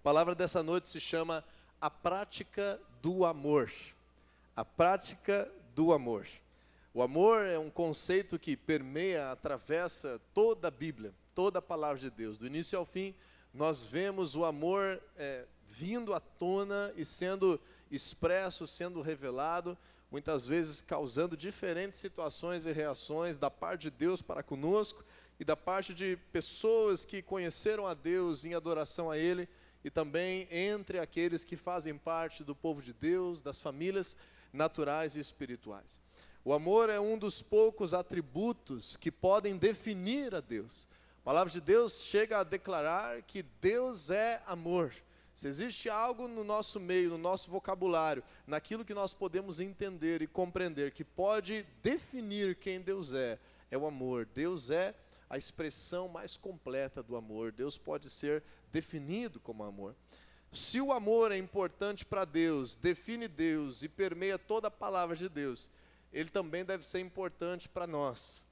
palavra dessa noite se chama a prática do amor. A prática do amor. O amor é um conceito que permeia, atravessa toda a Bíblia, toda a palavra de Deus. Do início ao fim, nós vemos o amor vindo à tona e sendo expresso, sendo revelado, muitas vezes causando diferentes situações e reações da parte de Deus para conosco e da parte de pessoas que conheceram a Deus em adoração a Ele, e também entre aqueles que fazem parte do povo de Deus, das famílias naturais e espirituais. O amor é um dos poucos atributos que podem definir a Deus. A palavra de Deus chega a declarar que Deus é amor. Se existe algo no nosso meio, no nosso vocabulário, naquilo que nós podemos entender e compreender, que pode definir quem Deus é o amor. Deus é a expressão mais completa do amor. Deus pode ser definido como amor. Se o amor é importante para Deus, define Deus e permeia toda a palavra de Deus, ele também deve ser importante para nós.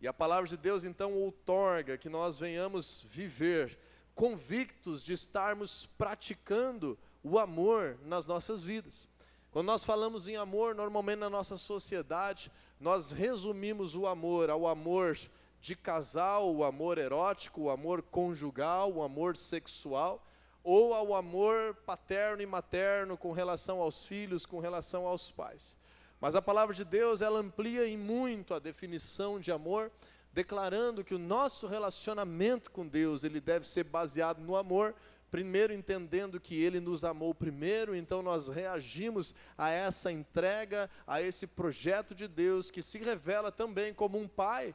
E a palavra de Deus então outorga que nós venhamos viver convictos de estarmos praticando o amor nas nossas vidas. Quando nós falamos em amor, normalmente na nossa sociedade, nós resumimos o amor ao amor de casal, o amor erótico, o amor conjugal, o amor sexual, ou ao amor paterno e materno com relação aos filhos, com relação aos pais. Mas a palavra de Deus, ela amplia em muito a definição de amor, declarando que o nosso relacionamento com Deus, ele deve ser baseado no amor, primeiro entendendo que Ele nos amou primeiro, então nós reagimos a essa entrega, a esse projeto de Deus, que se revela também como um pai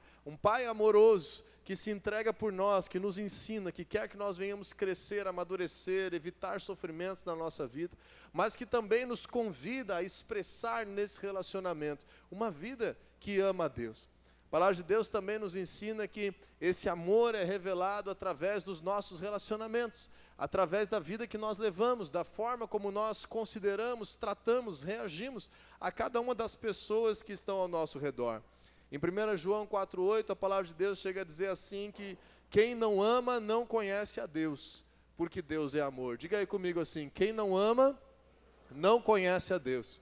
amoroso, que se entrega por nós, que nos ensina, que quer que nós venhamos crescer, amadurecer, evitar sofrimentos na nossa vida, mas que também nos convida a expressar nesse relacionamento uma vida que ama a Deus. A palavra de Deus também nos ensina que esse amor é revelado através dos nossos relacionamentos, através da vida que nós levamos, da forma como nós consideramos, tratamos, reagimos a cada uma das pessoas que estão ao nosso redor. Em 1 João 4,8, a palavra de Deus chega a dizer assim que quem não ama não conhece a Deus, porque Deus é amor. Diga aí comigo assim, quem não ama não conhece a Deus.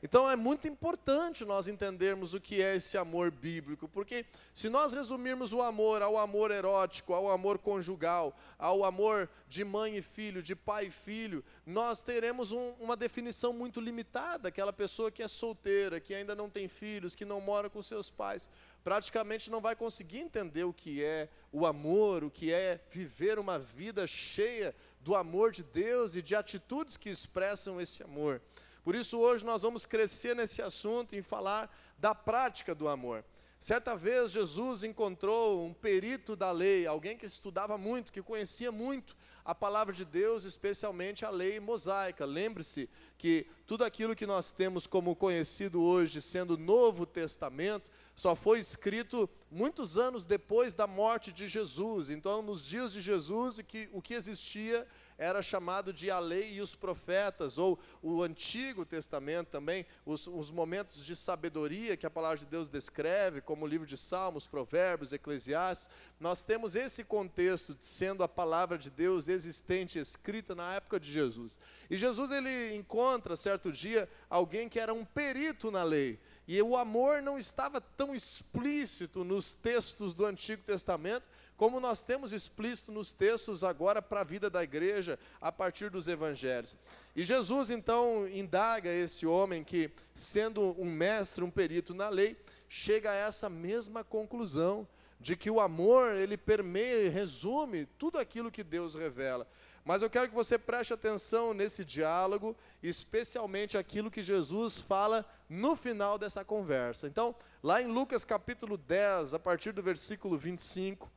Então é muito importante nós entendermos o que é esse amor bíblico, porque se nós resumirmos o amor ao amor erótico, ao amor conjugal, ao amor de mãe e filho, de pai e filho, nós teremos uma definição muito limitada. Aquela pessoa que é solteira, que ainda não tem filhos, que não mora com seus pais, praticamente não vai conseguir entender o que é o amor, o que é viver uma vida cheia do amor de Deus e de atitudes que expressam esse amor. Por isso hoje nós vamos crescer nesse assunto em falar da prática do amor. Certa vez Jesus encontrou um perito da lei, alguém que estudava muito, que conhecia muito a palavra de Deus, especialmente a lei mosaica. Lembre-se que tudo aquilo que nós temos como conhecido hoje, sendo o Novo Testamento, só foi escrito muitos anos depois da morte de Jesus. Então, nos dias de Jesus, o que existia era chamado de a lei e os profetas, ou o Antigo Testamento também, os momentos de sabedoria que a palavra de Deus descreve, como o livro de Salmos, Provérbios, Eclesiastes. Nós temos esse contexto sendo a palavra de Deus existente, escrita na época de Jesus. E Jesus, ele encontra, certo dia, alguém que era um perito na lei. E o amor não estava tão explícito nos textos do Antigo Testamento, como nós temos explícito nos textos agora para a vida da igreja, a partir dos evangelhos. E Jesus então indaga esse homem que, sendo um mestre, um perito na lei, chega a essa mesma conclusão, de que o amor, ele permeia e resume tudo aquilo que Deus revela. Mas eu quero que você preste atenção nesse diálogo, especialmente aquilo que Jesus fala no final dessa conversa. Então, lá em Lucas capítulo 10, a partir do versículo 25,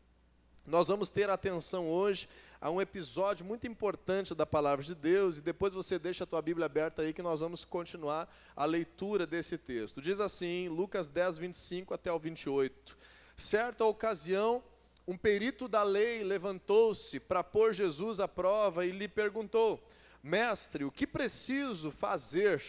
nós vamos ter atenção hoje a um episódio muito importante da palavra de Deus, e depois você deixa a tua Bíblia aberta aí que nós vamos continuar a leitura desse texto. Diz assim, Lucas 10, 25 até o 28. Certa ocasião, um perito da lei levantou-se para pôr Jesus à prova e lhe perguntou: Mestre, o que preciso fazer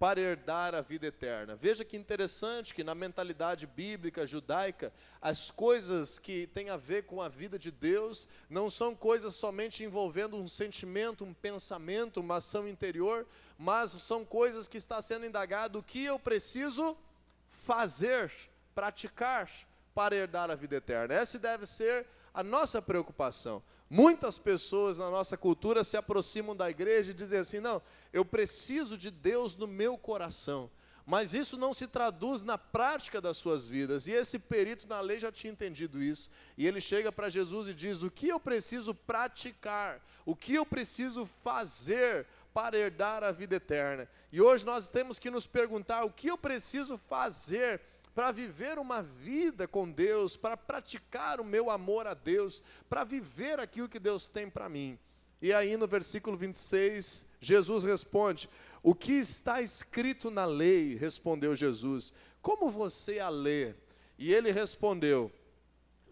para herdar a vida eterna. Veja que interessante que na mentalidade bíblica, judaica, as coisas que têm a ver com a vida de Deus não são coisas somente envolvendo um sentimento, um pensamento, uma ação interior, mas são coisas que está sendo indagado o que eu preciso fazer, praticar para herdar a vida eterna. Essa deve ser a nossa preocupação. Muitas pessoas na nossa cultura se aproximam da igreja e dizem assim, não, eu preciso de Deus no meu coração, mas isso não se traduz na prática das suas vidas, e esse perito na lei já tinha entendido isso, e ele chega para Jesus e diz, o que eu preciso praticar, o que eu preciso fazer para herdar a vida eterna? E hoje nós temos que nos perguntar, o que eu preciso fazer para viver uma vida com Deus, para praticar o meu amor a Deus, para viver aquilo que Deus tem para mim. E aí no versículo 26, Jesus responde, o que está escrito na lei? Respondeu Jesus, como você a lê? E ele respondeu,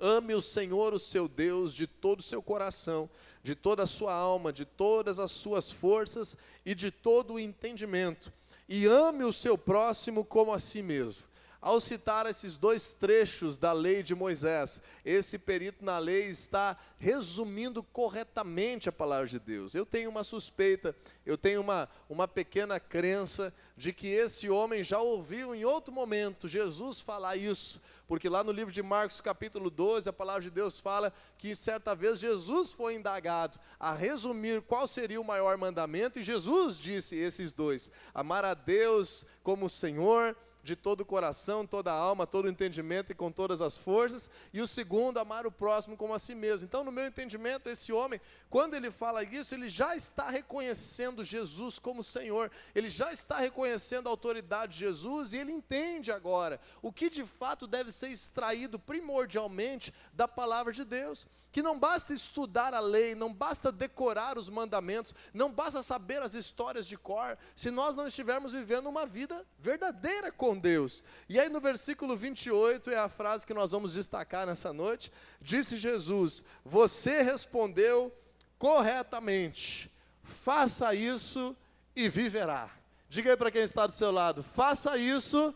ame o Senhor, o seu Deus, de todo o seu coração, de toda a sua alma, de todas as suas forças e de todo o entendimento, e ame o seu próximo como a si mesmo. Ao citar esses dois trechos da lei de Moisés, esse perito na lei está resumindo corretamente a palavra de Deus. Eu tenho uma suspeita, eu tenho uma pequena crença de que esse homem já ouviu em outro momento Jesus falar isso, porque lá no livro de Marcos capítulo 12, a palavra de Deus fala que certa vez Jesus foi indagado a resumir qual seria o maior mandamento, e Jesus disse esses dois, amar a Deus como o Senhor, de todo o coração, toda a alma, todo o entendimento e com todas as forças, e o segundo, amar o próximo como a si mesmo. Então, no meu entendimento, esse homem, quando ele fala isso, ele já está reconhecendo Jesus como Senhor, ele já está reconhecendo a autoridade de Jesus, e ele entende agora o que de fato deve ser extraído primordialmente da palavra de Deus, que não basta estudar a lei, não basta decorar os mandamentos, não basta saber as histórias de cor, se nós não estivermos vivendo uma vida verdadeira com Deus. E aí no versículo 28 é a frase que nós vamos destacar nessa noite, disse Jesus, você respondeu corretamente, faça isso e viverá. Diga aí para quem está do seu lado, faça isso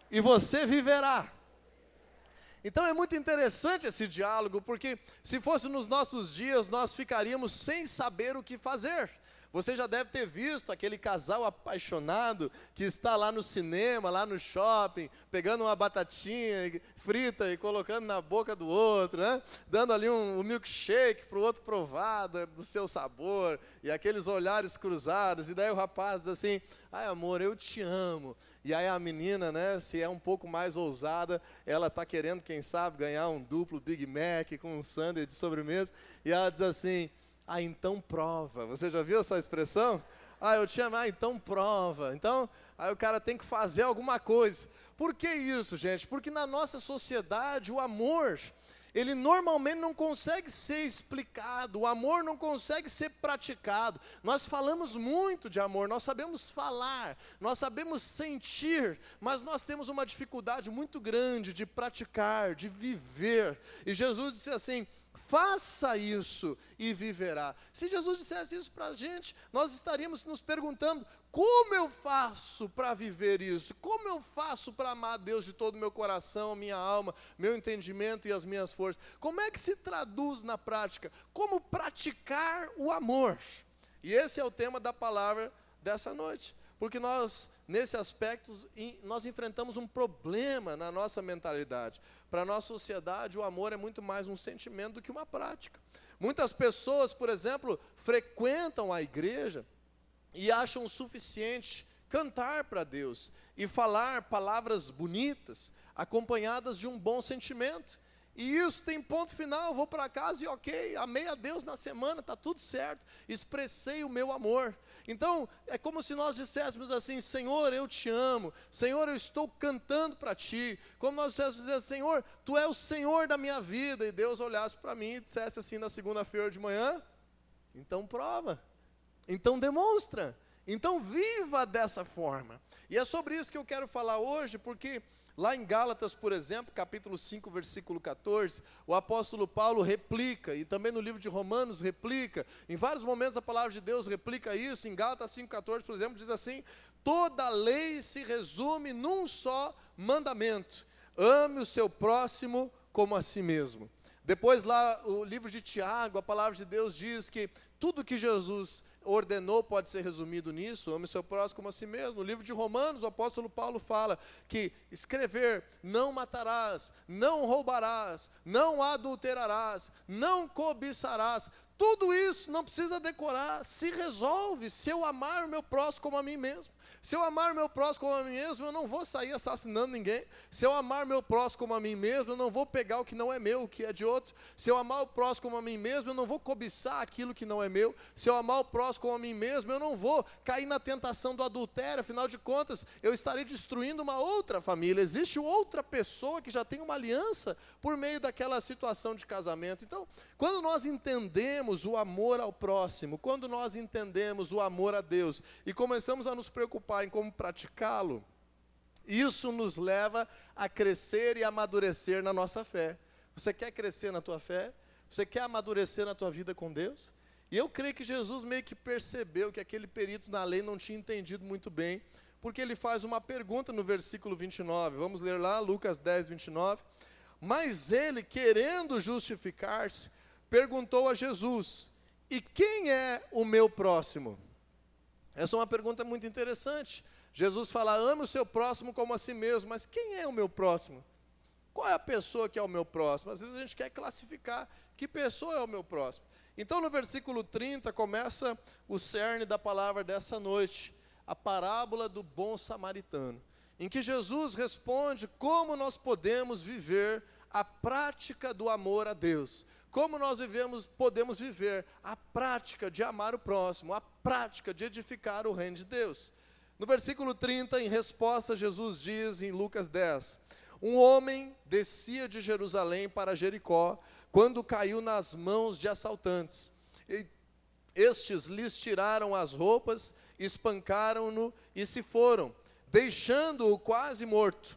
e você viverá. Então é muito interessante esse diálogo, porque se fosse nos nossos dias, nós ficaríamos sem saber o que fazer. Você já deve ter visto aquele casal apaixonado que está lá no cinema, lá no shopping, pegando uma batatinha frita e colocando na boca do outro, né? Dando ali um milkshake para o outro provar do seu sabor, e aqueles olhares cruzados, e daí o rapaz diz assim, ai amor, eu te amo. E aí a menina, né, se é um pouco mais ousada, ela está querendo, quem sabe, ganhar um duplo Big Mac com um sundae de sobremesa, e ela diz assim, ah, então prova. Você já viu essa expressão? Ah, eu te amo, ah, então prova. Então, aí o cara tem que fazer alguma coisa. Por que isso, gente? Porque na nossa sociedade, o amor, ele normalmente não consegue ser explicado, o amor não consegue ser praticado. Nós falamos muito de amor, nós sabemos falar, nós sabemos sentir, mas nós temos uma dificuldade muito grande de praticar, de viver. E Jesus disse assim, faça isso e viverá. Se Jesus dissesse isso para a gente, nós estaríamos nos perguntando, como eu faço para viver isso? Como eu faço para amar a Deus de todo o meu coração, minha alma, meu entendimento e as minhas forças? Como é que se traduz na prática? Como praticar o amor? E esse é o tema da palavra dessa noite. Porque nós, nesse aspecto, nós enfrentamos um problema na nossa mentalidade. Para a nossa sociedade, o amor é muito mais um sentimento do que uma prática. Muitas pessoas, por exemplo, frequentam a igreja e acham suficiente cantar para Deus e falar palavras bonitas, acompanhadas de um bom sentimento. E isso tem ponto final, vou para casa e ok, amei a Deus na semana, está tudo certo, expressei o meu amor. Então, é como se nós disséssemos assim, Senhor, eu te amo, Senhor, eu estou cantando para ti. Como nós disséssemos, Senhor, tu és o Senhor da minha vida. E Deus olhasse para mim e dissesse assim na segunda-feira de manhã, então prova, então demonstra, então viva dessa forma. E é sobre isso que eu quero falar hoje, porque Lá em Gálatas, por exemplo, capítulo 5, versículo 14, o apóstolo Paulo replica, e também no livro de Romanos replica, em vários momentos a palavra de Deus replica isso. Em Gálatas 5,14, por exemplo, diz assim: toda lei se resume num só mandamento: ame o seu próximo como a si mesmo. Depois lá, o livro de Tiago, a palavra de Deus diz que tudo que Jesus ordenou pode ser resumido nisso: ame o seu próximo como a si mesmo. No livro de Romanos, o apóstolo Paulo fala que escrever: não matarás, não roubarás, não adulterarás, não cobiçarás, tudo isso não precisa decorar, se resolve se eu amar o meu próximo como a mim mesmo. Se eu amar o meu próximo como a mim mesmo, eu não vou sair assassinando ninguém. Se eu amar o meu próximo como a mim mesmo, eu não vou pegar o que não é meu, o que é de outro. Se eu amar o próximo como a mim mesmo, eu não vou cobiçar aquilo que não é meu. Se eu amar o próximo como a mim mesmo, eu não vou cair na tentação do adultério. Afinal de contas, eu estarei destruindo uma outra família. Existe outra pessoa que já tem uma aliança por meio daquela situação de casamento. Então, quando nós entendemos o amor ao próximo, quando nós entendemos o amor a Deus e começamos a nos preocupar em como praticá-lo, isso nos leva a crescer e amadurecer na nossa fé. Você quer crescer na tua fé? Você quer amadurecer na tua vida com Deus? E eu creio que Jesus meio que percebeu que aquele perito na lei não tinha entendido muito bem, porque ele faz uma pergunta no versículo 29. Vamos ler lá, Lucas 10, 29. Mas ele, querendo justificar-se, perguntou a Jesus: e quem é o meu próximo? Essa é uma pergunta muito interessante. Jesus fala: ame o seu próximo como a si mesmo. Mas quem é o meu próximo? Qual é a pessoa que é o meu próximo? Às vezes a gente quer classificar que pessoa é o meu próximo. Então no versículo 30 começa o cerne da palavra dessa noite, a parábola do bom samaritano, em que Jesus responde como nós podemos viver a prática do amor a Deus. Como nós podemos viver a prática de amar o próximo, a prática de edificar o reino de Deus. No versículo 30, em resposta, Jesus diz em Lucas 10, um homem descia de Jerusalém para Jericó, quando caiu nas mãos de assaltantes. Estes lhes tiraram as roupas, espancaram-no e se foram, deixando-o quase morto.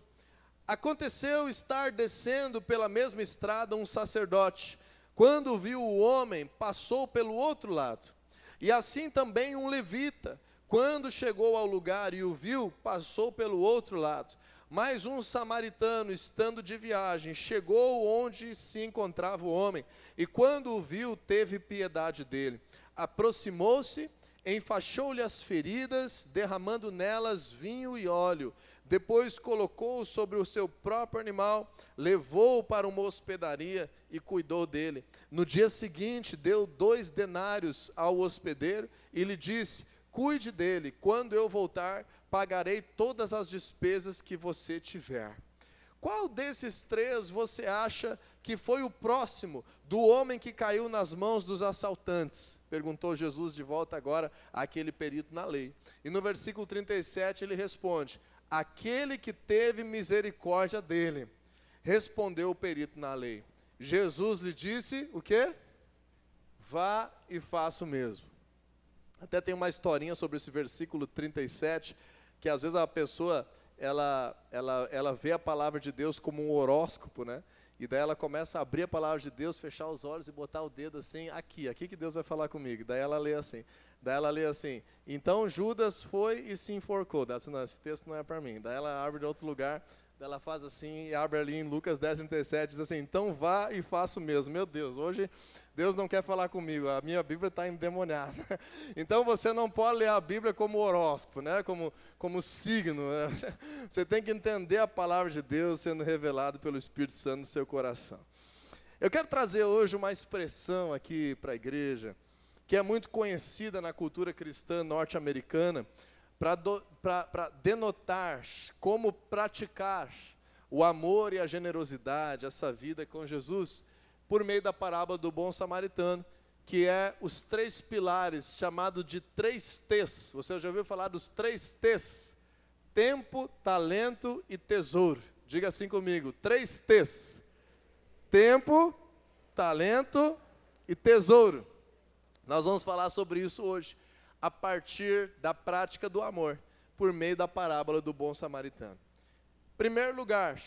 Aconteceu estar descendo pela mesma estrada um sacerdote. Quando viu o homem, passou pelo outro lado. E assim também um levita, quando chegou ao lugar e o viu, passou pelo outro lado. Mas um samaritano, estando de viagem, chegou onde se encontrava o homem, e quando o viu, teve piedade dele. Aproximou-se, enfaixou-lhe as feridas, derramando nelas vinho e óleo. Depois colocou-o sobre o seu próprio animal, levou-o para uma hospedaria e cuidou dele. No dia seguinte, deu 2 denários ao hospedeiro e lhe disse: cuide dele, quando eu voltar, pagarei todas as despesas que você tiver. Qual desses 3 você acha que foi o próximo do homem que caiu nas mãos dos assaltantes? Perguntou Jesus de volta agora àquele perito na lei. E no versículo 37 ele responde: aquele que teve misericórdia dele. Respondeu o perito na lei. Jesus lhe disse o quê? Vá e faça o mesmo. Até tem uma historinha sobre esse versículo 37, que às vezes a pessoa, ela vê a palavra de Deus como um horóscopo, né? E daí ela começa a abrir a palavra de Deus, fechar os olhos e botar o dedo assim, aqui que Deus vai falar comigo. Daí ela lê assim, então Judas foi e se enforcou. Daí ela diz, não, esse texto não é para mim. Daí ela abre de outro lugar, daí ela faz assim, e abre ali em Lucas 10, 37, diz assim, então vá e faça o mesmo. Meu Deus, hoje Deus não quer falar comigo, a minha Bíblia está endemoniada. Então você não pode ler a Bíblia como horóscopo, né? como signo. Né? Você tem que entender a palavra de Deus sendo revelada pelo Espírito Santo no seu coração. Eu quero trazer hoje uma expressão aqui para a igreja, que é muito conhecida na cultura cristã norte-americana, para denotar como praticar o amor e a generosidade, essa vida com Jesus, por meio da parábola do bom samaritano, que é os 3 pilares, chamado de 3 T's. Você já ouviu falar dos 3 T's? Tempo, talento e tesouro. Diga assim comigo, 3 T's. Tempo, talento e tesouro. Nós vamos falar sobre isso hoje, a partir da prática do amor, por meio da parábola do bom samaritano. Primeiro lugar,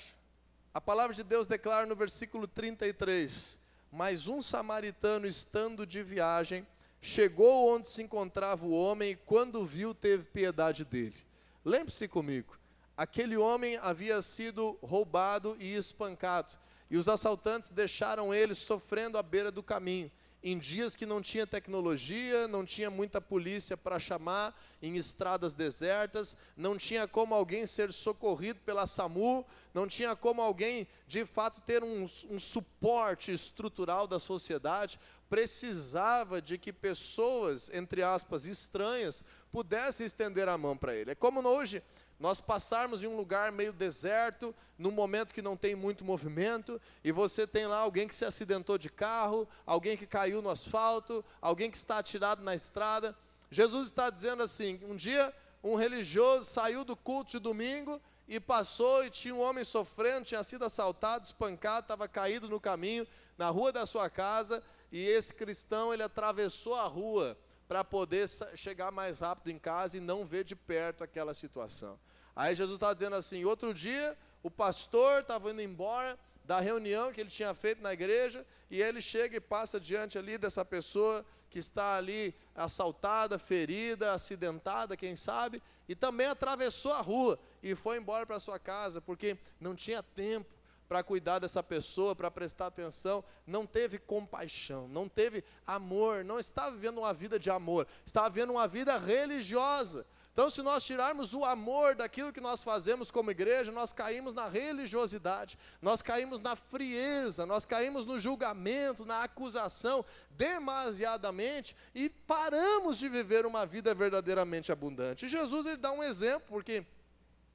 a palavra de Deus declara no versículo 33, mas um samaritano estando de viagem, chegou onde se encontrava o homem e quando viu teve piedade dele. Lembre-se comigo, aquele homem havia sido roubado e espancado, e os assaltantes deixaram ele sofrendo à beira do caminho, em dias que não tinha tecnologia, não tinha muita polícia para chamar, em estradas desertas, não tinha como alguém ser socorrido pela SAMU, não tinha como alguém, de fato, ter um suporte estrutural da sociedade, precisava de que pessoas, entre aspas, estranhas, pudessem estender a mão para ele. É como hoje nós passarmos em um lugar meio deserto, num momento que não tem muito movimento, e você tem lá alguém que se acidentou de carro, alguém que caiu no asfalto, alguém que está atirado na estrada. Jesus está dizendo assim, um dia um religioso saiu do culto de domingo e passou e tinha um homem sofrendo, tinha sido assaltado, espancado, estava caído no caminho, na rua da sua casa, e esse cristão, ele atravessou a rua para poder chegar mais rápido em casa e não ver de perto aquela situação. Aí Jesus estava dizendo assim, outro dia o pastor estava indo embora da reunião que ele tinha feito na igreja, e ele chega e passa diante ali dessa pessoa que está ali assaltada, ferida, acidentada, quem sabe, e também atravessou a rua e foi embora para sua casa, porque não tinha tempo para cuidar dessa pessoa, para prestar atenção, não teve compaixão, não teve amor, não estava vivendo uma vida de amor, estava vivendo uma vida religiosa. Então, se nós tirarmos o amor daquilo que nós fazemos como igreja, nós caímos na religiosidade, nós caímos na frieza, nós caímos no julgamento, na acusação, demasiadamente, e paramos de viver uma vida verdadeiramente abundante. E Jesus, ele dá um exemplo, porque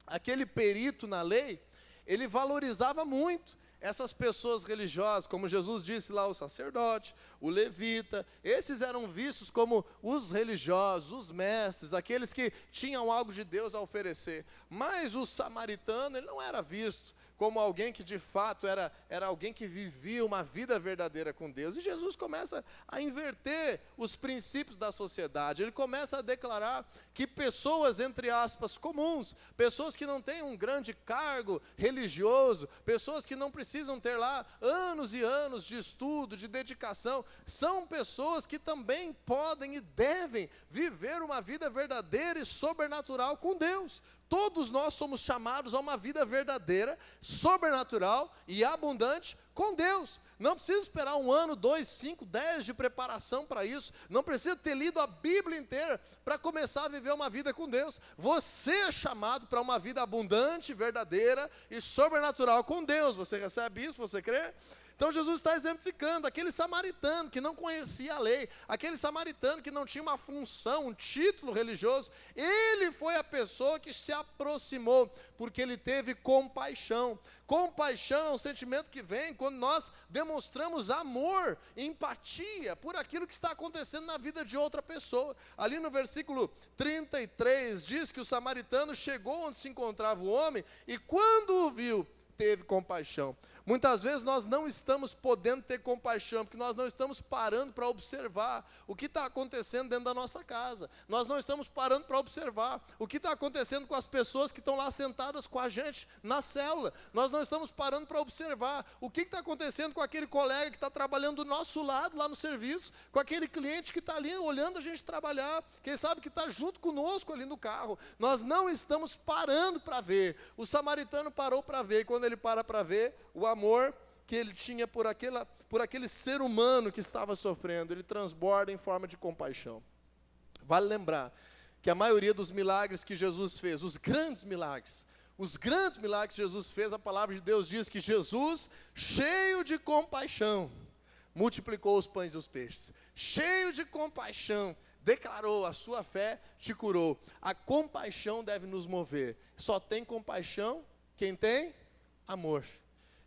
aquele perito na lei, ele valorizava muito essas pessoas religiosas, como Jesus disse lá, o sacerdote, o levita, esses eram vistos como os religiosos, os mestres, aqueles que tinham algo de Deus a oferecer. Mas o samaritano, ele não era visto como alguém que de fato era alguém que vivia uma vida verdadeira com Deus. E Jesus começa a inverter os princípios da sociedade. Ele começa a declarar que pessoas, entre aspas, comuns, pessoas que não têm um grande cargo religioso, pessoas que não precisam ter lá anos e anos de estudo, de dedicação, são pessoas que também podem e devem viver uma vida verdadeira e sobrenatural com Deus. Todos nós somos chamados a uma vida verdadeira, sobrenatural e abundante com Deus. Não precisa esperar 1 ano, 2, 5, 10 de preparação para isso. Não precisa ter lido a Bíblia inteira para começar a viver uma vida com Deus. Você é chamado para uma vida abundante, verdadeira e sobrenatural com Deus. Você recebe isso? Você crê? Então Jesus está exemplificando aquele samaritano que não conhecia a lei, aquele samaritano que não tinha uma função, um título religioso. Ele foi a pessoa que se aproximou, porque ele teve compaixão. Compaixão é um sentimento que vem quando nós demonstramos amor, empatia por aquilo que está acontecendo na vida de outra pessoa. Ali no versículo 33 diz que o samaritano chegou onde se encontrava o homem e quando o viu, teve compaixão. Muitas vezes nós não estamos podendo ter compaixão, porque nós não estamos parando para observar o que está acontecendo dentro da nossa casa. Nós não estamos parando para observar o que está acontecendo com as pessoas que estão lá sentadas com a gente na célula. Nós não estamos parando para observar o que está acontecendo com aquele colega que está trabalhando do nosso lado lá no serviço, com aquele cliente que está ali olhando a gente trabalhar, quem sabe que está junto conosco ali no carro. Nós não estamos parando para ver. O samaritano parou para ver, e quando ele para ver, o amor que ele tinha por aquele ser humano que estava sofrendo, ele transborda em forma de compaixão. Vale lembrar que a maioria dos milagres que Jesus fez, os grandes milagres que Jesus fez, a palavra de Deus diz que Jesus, cheio de compaixão, multiplicou os pães e os peixes. Cheio de compaixão, declarou, a sua fé te curou. A compaixão deve nos mover. Só tem compaixão quem tem amor.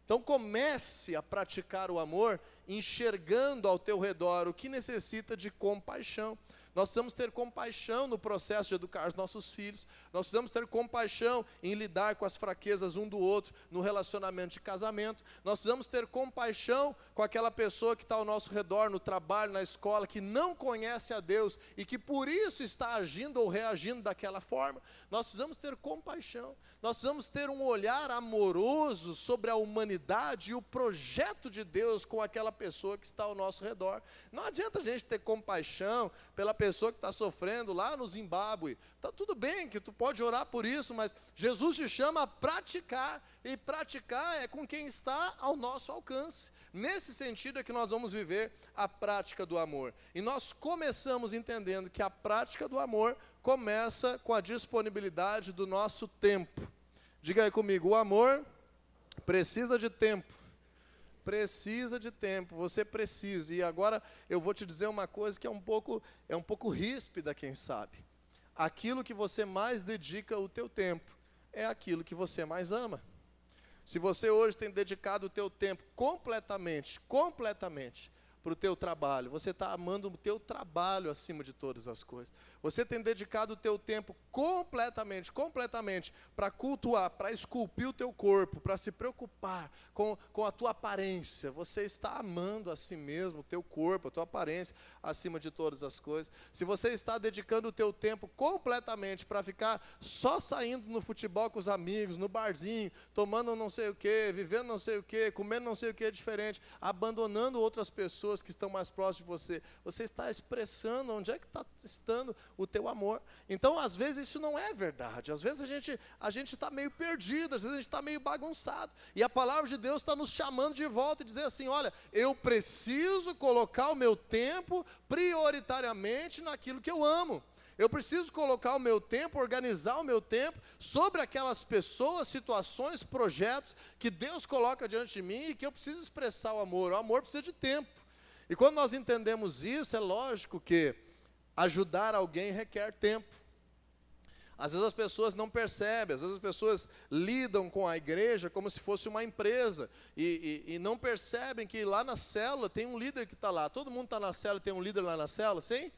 Então comece a praticar o amor, enxergando ao teu redor o que necessita de compaixão. Nós precisamos ter compaixão no processo de educar os nossos filhos. Nós precisamos ter compaixão em lidar com as fraquezas um do outro no relacionamento de casamento. Nós precisamos ter compaixão com aquela pessoa que está ao nosso redor, no trabalho, na escola, que não conhece a Deus e que por isso está agindo ou reagindo daquela forma. Nós precisamos ter compaixão. Nós precisamos ter um olhar amoroso sobre a humanidade e o projeto de Deus com aquela pessoa que está ao nosso redor. Não adianta a gente ter compaixão pela pessoa que está sofrendo lá no Zimbábue. Está tudo bem que tu pode orar por isso, mas Jesus te chama a praticar, e praticar é com quem está ao nosso alcance. Nesse sentido é que nós vamos viver a prática do amor. E nós começamos entendendo que a prática do amor começa com a disponibilidade do nosso tempo. Diga aí comigo, o amor precisa de tempo. Precisa de tempo, você precisa. E agora eu vou te dizer uma coisa que é um pouco ríspida, quem sabe. Aquilo que você mais dedica o teu tempo é aquilo que você mais ama. Se você hoje tem dedicado o teu tempo completamente para o teu trabalho, você está amando o teu trabalho acima de todas as coisas. Você tem dedicado o teu tempo completamente para cultuar, para esculpir o teu corpo, para se preocupar com a tua aparência. Você está amando a si mesmo, o teu corpo, a tua aparência, acima de todas as coisas. Se você está dedicando o teu tempo completamente para ficar só saindo no futebol com os amigos, no barzinho, tomando não sei o que, vivendo não sei o que, comendo não sei o que diferente, abandonando outras pessoas que estão mais próximas de você, você está expressando onde é que está estando o teu amor. Então, às vezes, isso não é verdade. Às vezes, a gente está meio perdido, às vezes, a gente está meio bagunçado. E a palavra de Deus está nos chamando de volta e dizer assim, olha, eu preciso colocar o meu tempo prioritariamente naquilo que eu amo. Eu preciso colocar o meu tempo, organizar o meu tempo sobre aquelas pessoas, situações, projetos que Deus coloca diante de mim e que eu preciso expressar o amor. O amor precisa de tempo. E quando nós entendemos isso, é lógico que ajudar alguém requer tempo. Às vezes as pessoas não percebem, às vezes as pessoas lidam com a igreja como se fosse uma empresa e não percebem que lá na célula tem um líder que está lá. Todo mundo está na célula e tem um líder lá na célula, sim?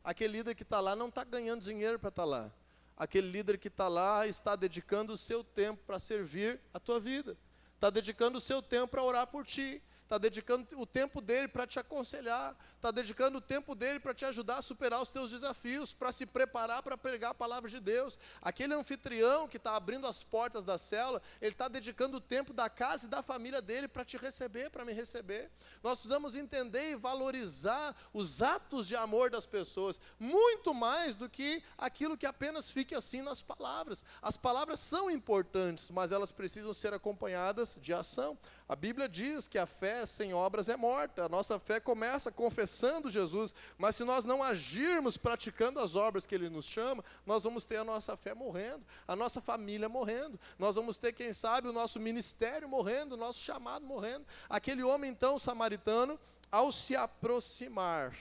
Aquele líder que está lá não está ganhando dinheiro para estar lá. Aquele líder que está lá está dedicando o seu tempo para servir a tua vida. Está dedicando o seu tempo para orar por ti. Está dedicando o tempo dele para te aconselhar, está dedicando o tempo dele para te ajudar a superar os teus desafios, para se preparar para pregar a palavra de Deus. Aquele anfitrião que está abrindo as portas da célula, ele está dedicando o tempo da casa e da família dele para te receber, para me receber. Nós precisamos entender e valorizar os atos de amor das pessoas, muito mais do que aquilo que apenas fique assim nas palavras. As palavras são importantes, mas elas precisam ser acompanhadas de ação. A Bíblia diz que a fé sem obras é morta. A nossa fé começa confessando Jesus, mas se nós não agirmos praticando as obras que Ele nos chama, nós vamos ter a nossa fé morrendo, a nossa família morrendo, nós vamos ter, quem sabe, o nosso ministério morrendo, o nosso chamado morrendo. Aquele homem, então, samaritano, ao se aproximar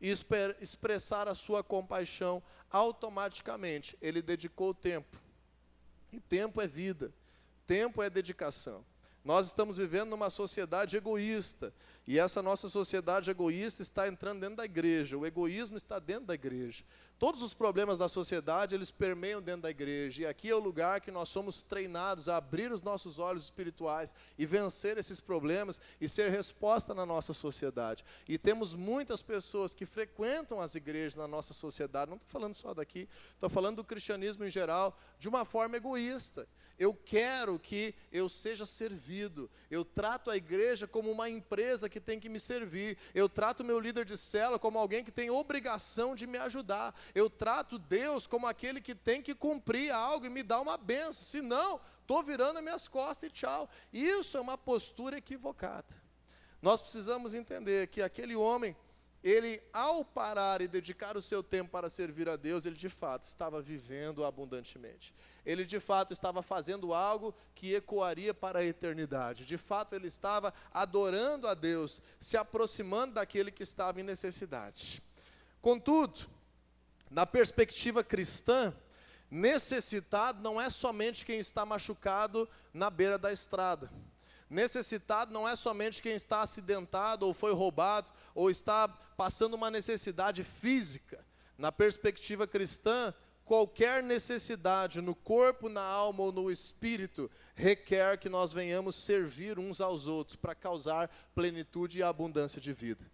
e expressar a sua compaixão, automaticamente, ele dedicou tempo. E tempo é vida, tempo é dedicação. Nós estamos vivendo numa sociedade egoísta, e essa nossa sociedade egoísta está entrando dentro da igreja, o egoísmo está dentro da igreja. Todos os problemas da sociedade, eles permeiam dentro da igreja, e aqui é o lugar que nós somos treinados a abrir os nossos olhos espirituais e vencer esses problemas e ser resposta na nossa sociedade. E temos muitas pessoas que frequentam as igrejas na nossa sociedade, não estou falando só daqui, estou falando do cristianismo em geral, de uma forma egoísta. Eu quero que eu seja servido. Eu trato a igreja como uma empresa que tem que me servir. Eu trato o meu líder de célula como alguém que tem obrigação de me ajudar. Eu trato Deus como aquele que tem que cumprir algo e me dar uma bênção. Senão, estou virando as minhas costas e tchau. Isso é uma postura equivocada. Nós precisamos entender que aquele homem, ele, ao parar e dedicar o seu tempo para servir a Deus, ele de fato estava vivendo abundantemente. Ele de fato estava fazendo algo que ecoaria para a eternidade. De fato ele estava adorando a Deus, se aproximando daquele que estava em necessidade. Contudo, na perspectiva cristã, necessitado não é somente quem está machucado na beira da estrada. Necessitado não é somente quem está acidentado ou foi roubado ou está passando uma necessidade física. Na perspectiva cristã, qualquer necessidade no corpo, na alma ou no espírito requer que nós venhamos servir uns aos outros para causar plenitude e abundância de vida.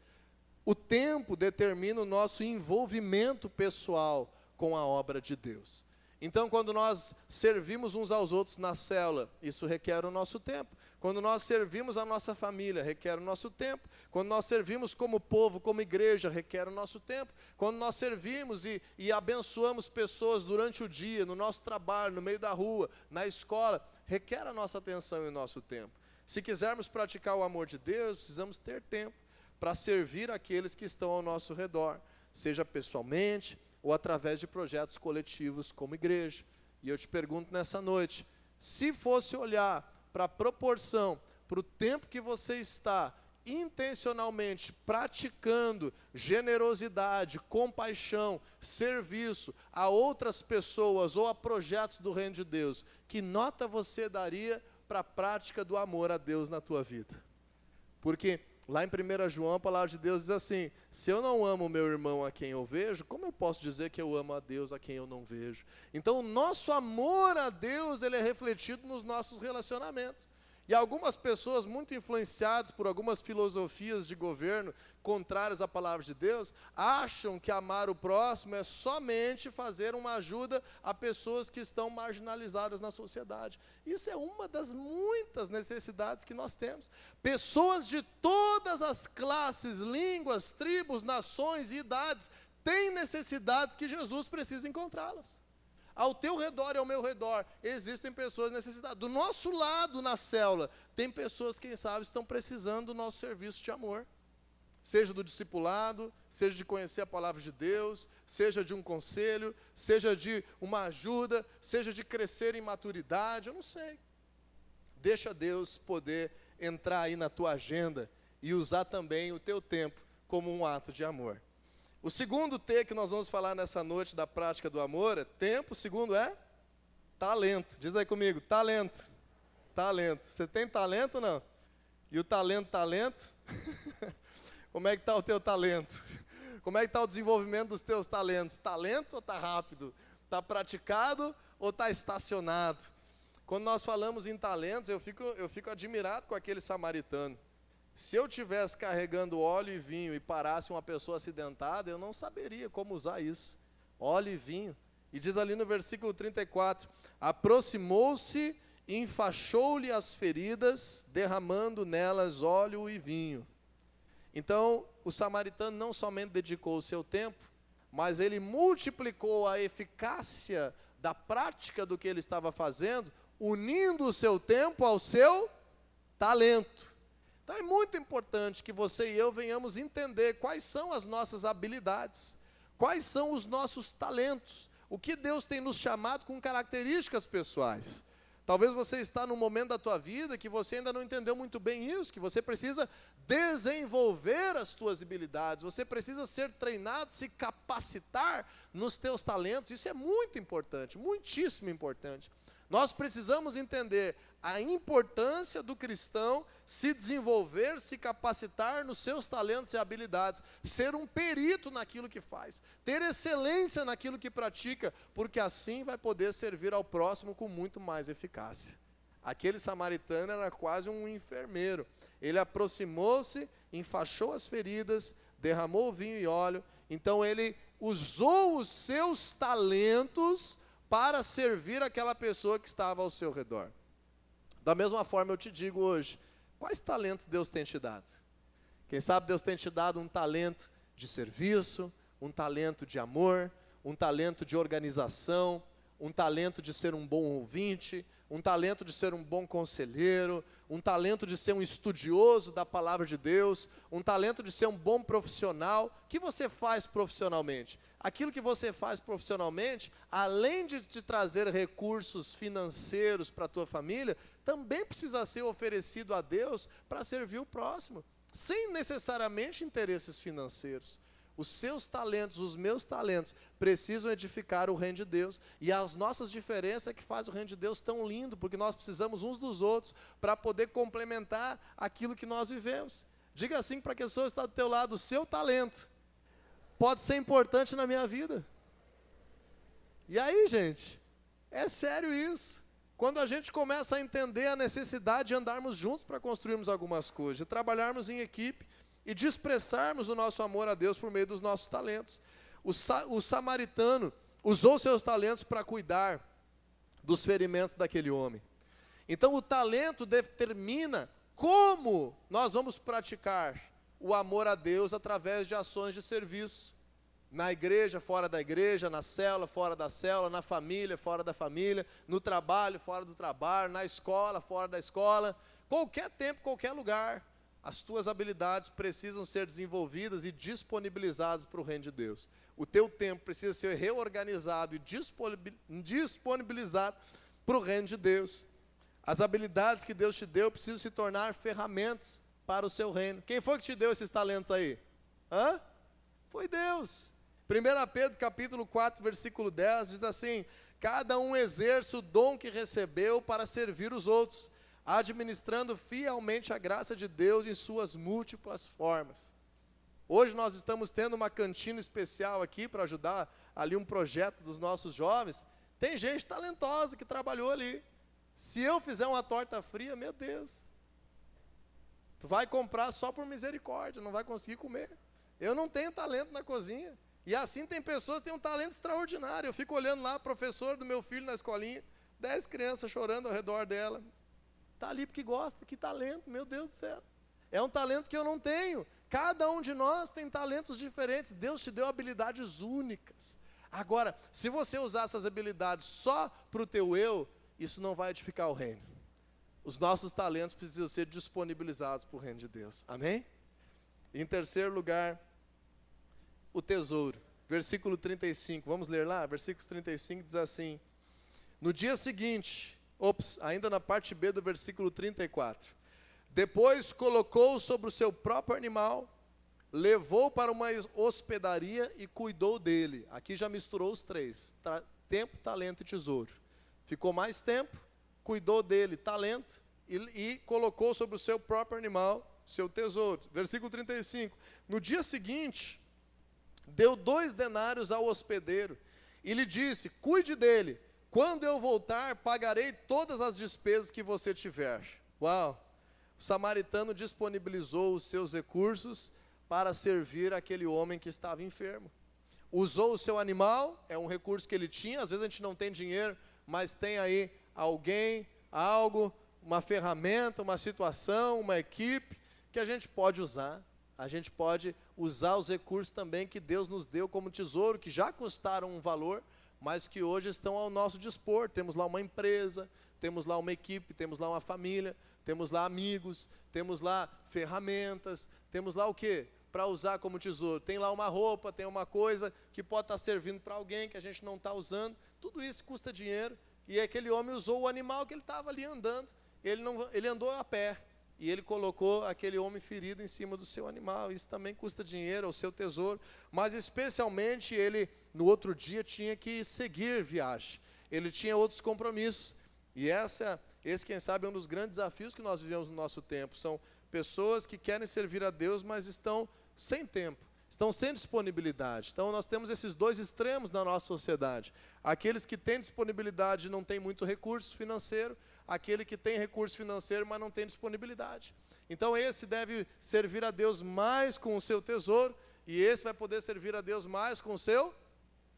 O tempo determina o nosso envolvimento pessoal com a obra de Deus. Então, quando nós servimos uns aos outros na célula, isso requer o nosso tempo. Quando nós servimos a nossa família, requer o nosso tempo. Quando nós servimos como povo, como igreja, requer o nosso tempo. Quando nós servimos e abençoamos pessoas durante o dia, no nosso trabalho, no meio da rua, na escola, requer a nossa atenção e o nosso tempo. Se quisermos praticar o amor de Deus, precisamos ter tempo para servir aqueles que estão ao nosso redor, seja pessoalmente ou através de projetos coletivos como igreja. E eu te pergunto nessa noite, se fosse olhar para a proporção, para o tempo que você está intencionalmente praticando generosidade, compaixão, serviço a outras pessoas ou a projetos do reino de Deus, que nota você daria para a prática do amor a Deus na tua vida? Porque lá em 1 João, a palavra de Deus diz assim, se eu não amo o meu irmão a quem eu vejo, como eu posso dizer que eu amo a Deus a quem eu não vejo? Então, o nosso amor a Deus, ele é refletido nos nossos relacionamentos. E algumas pessoas muito influenciadas por algumas filosofias de governo contrárias à palavra de Deus, acham que amar o próximo é somente fazer uma ajuda a pessoas que estão marginalizadas na sociedade. Isso é uma das muitas necessidades que nós temos. Pessoas de todas as classes, línguas, tribos, nações e idades têm necessidades que Jesus precisa encontrá-las. Ao teu redor e ao meu redor, existem pessoas necessitadas. Do nosso lado, na célula, tem pessoas, quem sabe, estão precisando do nosso serviço de amor. Seja do discipulado, seja de conhecer a palavra de Deus, seja de um conselho, seja de uma ajuda, seja de crescer em maturidade, eu não sei. Deixa Deus poder entrar aí na tua agenda e usar também o teu tempo como um ato de amor. O segundo T que nós vamos falar nessa noite da prática do amor é tempo, o segundo é talento. Diz aí comigo, talento. Talento. Você tem talento ou não? E o talento? Como é que está o teu talento? Como é que está o desenvolvimento dos teus talentos? Talento ou está rápido? Está praticado ou está estacionado? Quando nós falamos em talentos, eu fico admirado com aquele samaritano. Se eu estivesse carregando óleo e vinho e parasse uma pessoa acidentada, eu não saberia como usar isso. Óleo e vinho. E diz ali no versículo 34, aproximou-se e enfaixou-lhe as feridas, derramando nelas óleo e vinho. Então, o samaritano não somente dedicou o seu tempo, mas ele multiplicou a eficácia da prática do que ele estava fazendo, unindo o seu tempo ao seu talento. Então é muito importante que você e eu venhamos entender quais são as nossas habilidades, quais são os nossos talentos, o que Deus tem nos chamado com características pessoais. Talvez você está num momento da tua vida que você ainda não entendeu muito bem isso, que você precisa desenvolver as tuas habilidades, você precisa ser treinado, se capacitar nos teus talentos. Isso é muito importante, muitíssimo importante. Nós precisamos entender a importância do cristão se desenvolver, se capacitar nos seus talentos e habilidades, ser um perito naquilo que faz, ter excelência naquilo que pratica, porque assim vai poder servir ao próximo com muito mais eficácia. Aquele samaritano era quase um enfermeiro. Ele aproximou-se, enfaixou as feridas, derramou vinho e óleo, então ele usou os seus talentos para servir aquela pessoa que estava ao seu redor. Da mesma forma eu te digo hoje, quais talentos Deus tem te dado? Quem sabe Deus tem te dado um talento de serviço, um talento de amor, um talento de organização, um talento de ser um bom ouvinte, um talento de ser um bom conselheiro, um talento de ser um estudioso da palavra de Deus, um talento de ser um bom profissional. O que você faz profissionalmente? Aquilo que você faz profissionalmente, além de te trazer recursos financeiros para a tua família, também precisa ser oferecido a Deus para servir o próximo, sem necessariamente interesses financeiros. Os seus talentos, os meus talentos, precisam edificar o reino de Deus. E as nossas diferenças é que faz o reino de Deus tão lindo, porque nós precisamos uns dos outros para poder complementar aquilo que nós vivemos. Diga assim para a pessoa que está do teu lado, o seu talento pode ser importante na minha vida. E aí, gente, é sério isso. Quando a gente começa a entender a necessidade de andarmos juntos para construirmos algumas coisas, de trabalharmos em equipe e de expressarmos o nosso amor a Deus por meio dos nossos talentos. O samaritano usou seus talentos para cuidar dos ferimentos daquele homem. Então, o talento determina como nós vamos praticar o amor a Deus através de ações de serviço. Na igreja, fora da igreja, na célula, fora da célula, na família, fora da família, no trabalho, fora do trabalho, na escola, fora da escola. Qualquer tempo, qualquer lugar, as tuas habilidades precisam ser desenvolvidas e disponibilizadas para o reino de Deus. O teu tempo precisa ser reorganizado e disponibilizado para o reino de Deus. As habilidades que Deus te deu precisam se tornar ferramentas para o seu reino. Quem foi que te deu esses talentos aí? Hã? Foi Deus. 1 Pedro capítulo 4, versículo 10, diz assim: cada um exerce o dom que recebeu para servir os outros, administrando fielmente a graça de Deus em suas múltiplas formas. Hoje nós estamos tendo uma cantina especial aqui para ajudar ali um projeto dos nossos jovens. Tem gente talentosa que trabalhou ali. Se eu fizer uma torta fria, meu Deus, tu vai comprar só por misericórdia, não vai conseguir comer. Eu não tenho talento na cozinha. E assim tem pessoas que têm um talento extraordinário. Eu fico olhando lá, professor do meu filho na escolinha, 10 crianças chorando ao redor dela. Está ali porque gosta, que talento, meu Deus do céu. É um talento que eu não tenho. Cada um de nós tem talentos diferentes. Deus te deu habilidades únicas. Agora, se você usar essas habilidades só para o teu eu, isso não vai edificar o reino. Os nossos talentos precisam ser disponibilizados para o reino de Deus. Amém? Em terceiro lugar, o tesouro. Versículo 35, vamos ler lá? Versículo 35 diz assim: no dia seguinte, ainda na parte B do versículo 34, depois colocou sobre o seu próprio animal, levou para uma hospedaria e cuidou dele. Aqui já misturou os três, tempo, talento e tesouro. Ficou mais tempo, cuidou dele, talento, e colocou sobre o seu próprio animal, seu tesouro. Versículo 35, no dia seguinte, deu 2 denários ao hospedeiro, e lhe disse: cuide dele, quando eu voltar, pagarei todas as despesas que você tiver. Uau! O samaritano disponibilizou os seus recursos para servir aquele homem que estava enfermo. Usou o seu animal, é um recurso que ele tinha. Às vezes a gente não tem dinheiro, mas tem aí alguém, algo, uma ferramenta, uma situação, uma equipe que a gente pode usar. A gente pode usar os recursos também que Deus nos deu como tesouro, que já custaram um valor, mas que hoje estão ao nosso dispor. Temos lá uma empresa, temos lá uma equipe, temos lá uma família, temos lá amigos, temos lá ferramentas, temos lá o quê? Para usar como tesouro. Tem lá uma roupa, tem uma coisa que pode estar servindo para alguém que a gente não está usando. Tudo isso custa dinheiro. E aquele homem usou o animal que ele estava ali andando. Ele andou a pé. E ele colocou aquele homem ferido em cima do seu animal. Isso também custa dinheiro, é o seu tesouro. Mas especialmente ele, no outro dia, tinha que seguir viagem. Ele tinha outros compromissos. E esse, quem sabe, é um dos grandes desafios que nós vivemos no nosso tempo. São pessoas que querem servir a Deus, mas estão sem tempo, estão sem disponibilidade. Então nós temos esses dois extremos na nossa sociedade. Aqueles que têm disponibilidade e não têm muito recurso financeiro, aquele que tem recurso financeiro, mas não tem disponibilidade. Então esse deve servir a Deus mais com o seu tesouro, e esse vai poder servir a Deus mais com o seu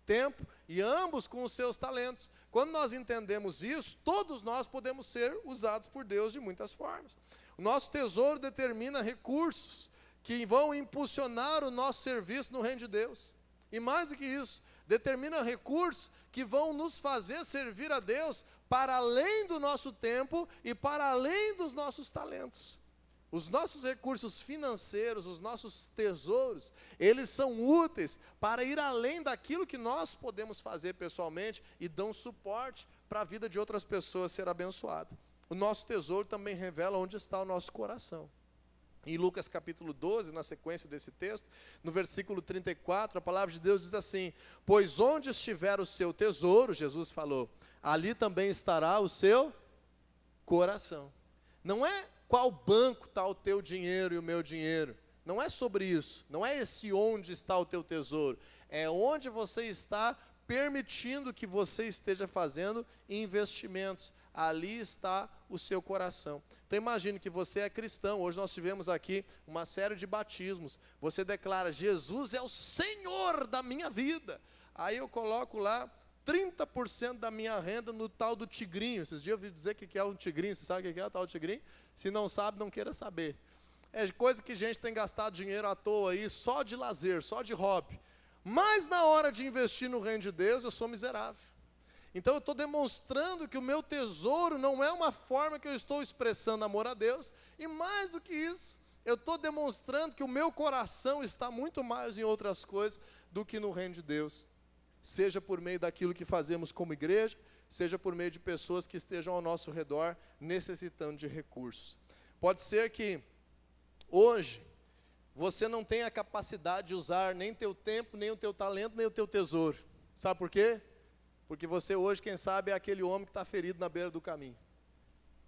tempo, e ambos com os seus talentos. Quando nós entendemos isso, todos nós podemos ser usados por Deus de muitas formas. O nosso tesouro determina recursos que vão impulsionar o nosso serviço no reino de Deus. E mais do que isso, determina recursos que vão nos fazer servir a Deus para além do nosso tempo e para além dos nossos talentos. Os nossos recursos financeiros, os nossos tesouros, eles são úteis para ir além daquilo que nós podemos fazer pessoalmente e dão suporte para a vida de outras pessoas ser abençoada. O nosso tesouro também revela onde está o nosso coração. Em Lucas capítulo 12, na sequência desse texto, no versículo 34, a palavra de Deus diz assim: pois onde estiver o seu tesouro, Jesus falou, ali também estará o seu coração. Não é qual banco está o teu dinheiro e o meu dinheiro, não é sobre isso, não é esse onde está o teu tesouro, é onde você está permitindo que você esteja fazendo investimentos. Ali está o seu coração. Então imagine que você é cristão. Hoje nós tivemos aqui uma série de batismos. Você declara: Jesus é o Senhor da minha vida. Aí eu coloco lá 30% da minha renda no tal do tigrinho. Esses dias eu ouvi dizer que é um tigrinho. Você sabe o que é o tal do tigrinho? Se não sabe, não queira saber. É coisa que gente tem gastado dinheiro à toa aí, só de lazer, só de hobby. Mas na hora de investir no reino de Deus, eu sou miserável. Então eu estou demonstrando que o meu tesouro não é uma forma que eu estou expressando amor a Deus. E mais do que isso, eu estou demonstrando que o meu coração está muito mais em outras coisas do que no reino de Deus. Seja por meio daquilo que fazemos como igreja, seja por meio de pessoas que estejam ao nosso redor necessitando de recursos. Pode ser que hoje você não tenha a capacidade de usar nem teu tempo, nem o teu talento, nem o teu tesouro. Sabe por quê? Porque você hoje, quem sabe, é aquele homem que está ferido na beira do caminho.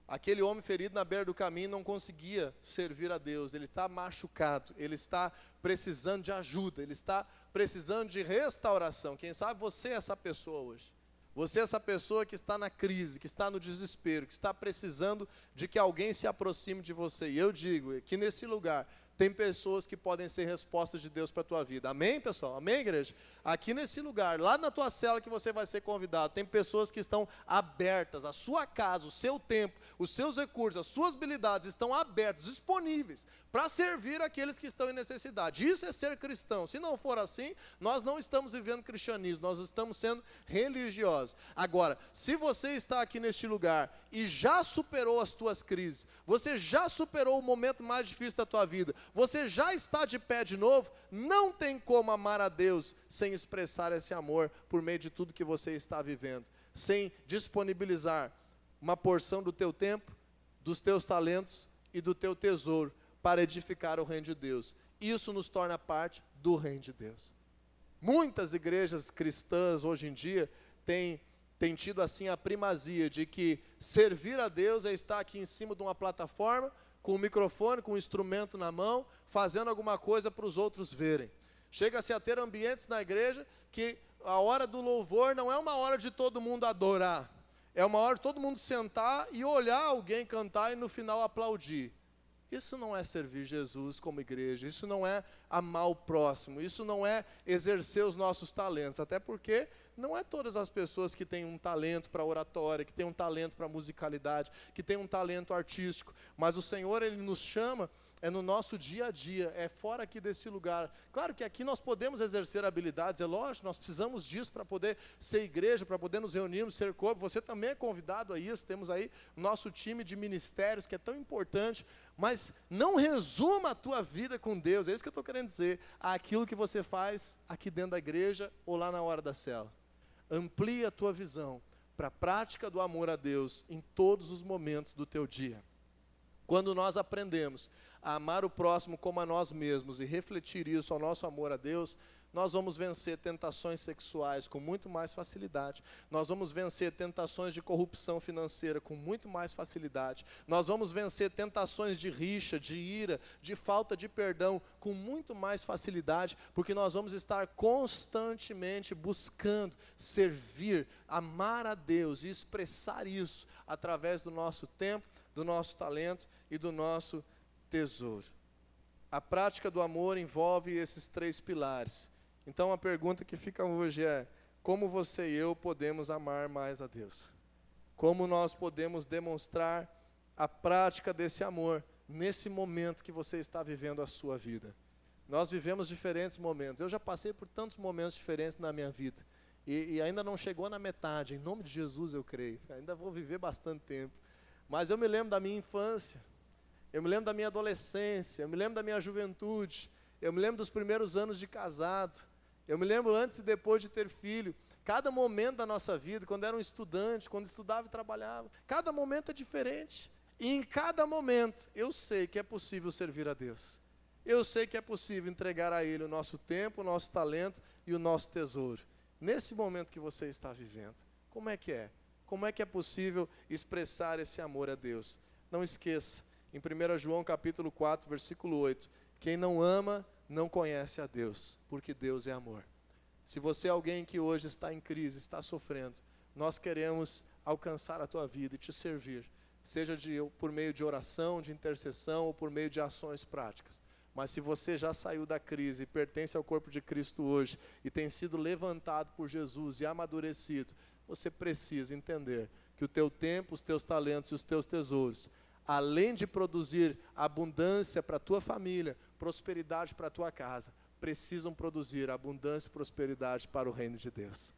Aquele homem ferido na beira do caminho não conseguia servir a Deus. Ele está machucado, ele está precisando de ajuda, ele está precisando de restauração. Quem sabe você é essa pessoa hoje. Você é essa pessoa que está na crise, que está no desespero, que está precisando de que alguém se aproxime de você. E eu digo que nesse lugar tem pessoas que podem ser respostas de Deus para a tua vida. Amém, pessoal? Amém, igreja? Aqui nesse lugar, lá na tua cela que você vai ser convidado, tem pessoas que estão abertas. A sua casa, o seu tempo, os seus recursos, as suas habilidades estão abertos, disponíveis para servir aqueles que estão em necessidade. Isso é ser cristão. Se não for assim, nós não estamos vivendo cristianismo, nós estamos sendo religiosos. Agora, se você está aqui neste lugar e já superou as tuas crises, você já superou o momento mais difícil da tua vida, você já está de pé de novo, não tem como amar a Deus sem expressar esse amor por meio de tudo que você está vivendo, sem disponibilizar uma porção do teu tempo, dos teus talentos e do teu tesouro para edificar o reino de Deus. Isso nos torna parte do reino de Deus. Muitas igrejas cristãs hoje em dia têm tido assim a primazia de que servir a Deus é estar aqui em cima de uma plataforma, com o microfone, com o instrumento na mão, fazendo alguma coisa para os outros verem. Chega-se a ter ambientes na igreja que a hora do louvor não é uma hora de todo mundo adorar, é uma hora de todo mundo sentar e olhar alguém cantar e no final aplaudir. Isso não é servir Jesus como igreja, isso não é amar o próximo, isso não é exercer os nossos talentos, até porque não é todas as pessoas que têm um talento para oratória, que têm um talento para musicalidade, que têm um talento artístico, mas o Senhor, Ele nos chama, é no nosso dia a dia, é fora aqui desse lugar. Claro que aqui nós podemos exercer habilidades, é lógico, nós precisamos disso para poder ser igreja, para poder nos reunirmos, ser corpo. Você também é convidado a isso, temos aí o nosso time de ministérios, que é tão importante, mas não resuma a tua vida com Deus, é isso que eu estou querendo dizer, aquilo que você faz aqui dentro da igreja ou lá na hora da cela. Amplie a tua visão para a prática do amor a Deus em todos os momentos do teu dia. Quando nós aprendemos a amar o próximo como a nós mesmos e refletir isso ao nosso amor a Deus, nós vamos vencer tentações sexuais com muito mais facilidade. Nós vamos vencer tentações de corrupção financeira com muito mais facilidade. Nós vamos vencer tentações de rixa, de ira, de falta de perdão com muito mais facilidade, porque nós vamos estar constantemente buscando servir, amar a Deus e expressar isso através do nosso tempo, do nosso talento e do nosso tesouro. A prática do amor envolve esses 3 pilares. Então a pergunta que fica hoje é: como você e eu podemos amar mais a Deus? Como nós podemos demonstrar a prática desse amor nesse momento que você está vivendo a sua vida? Nós vivemos diferentes momentos. Eu já passei por tantos momentos diferentes na minha vida. E ainda não chegou na metade. Em nome de Jesus eu creio. Ainda vou viver bastante tempo. Mas eu me lembro da minha infância. Eu me lembro da minha adolescência, eu me lembro da minha juventude, eu me lembro dos primeiros anos de casado, eu me lembro antes e depois de ter filho. Cada momento da nossa vida, quando era um estudante, quando estudava e trabalhava, cada momento é diferente. E em cada momento, eu sei que é possível servir a Deus. Eu sei que é possível entregar a Ele o nosso tempo, o nosso talento e o nosso tesouro. Nesse momento que você está vivendo, como é que é? Como é que é possível expressar esse amor a Deus? Não esqueça, em 1 João capítulo 4, versículo 8, Quem não ama, não conhece a Deus, porque Deus é amor. Se você é alguém que hoje está em crise, está sofrendo, nós queremos alcançar a tua vida e te servir, seja por meio de oração, de intercessão ou por meio de ações práticas. Mas se você já saiu da crise e pertence ao corpo de Cristo hoje e tem sido levantado por Jesus e amadurecido, você precisa entender que o teu tempo, os teus talentos e os teus tesouros, além de produzir abundância para a tua família, prosperidade para a tua casa, precisam produzir abundância e prosperidade para o reino de Deus.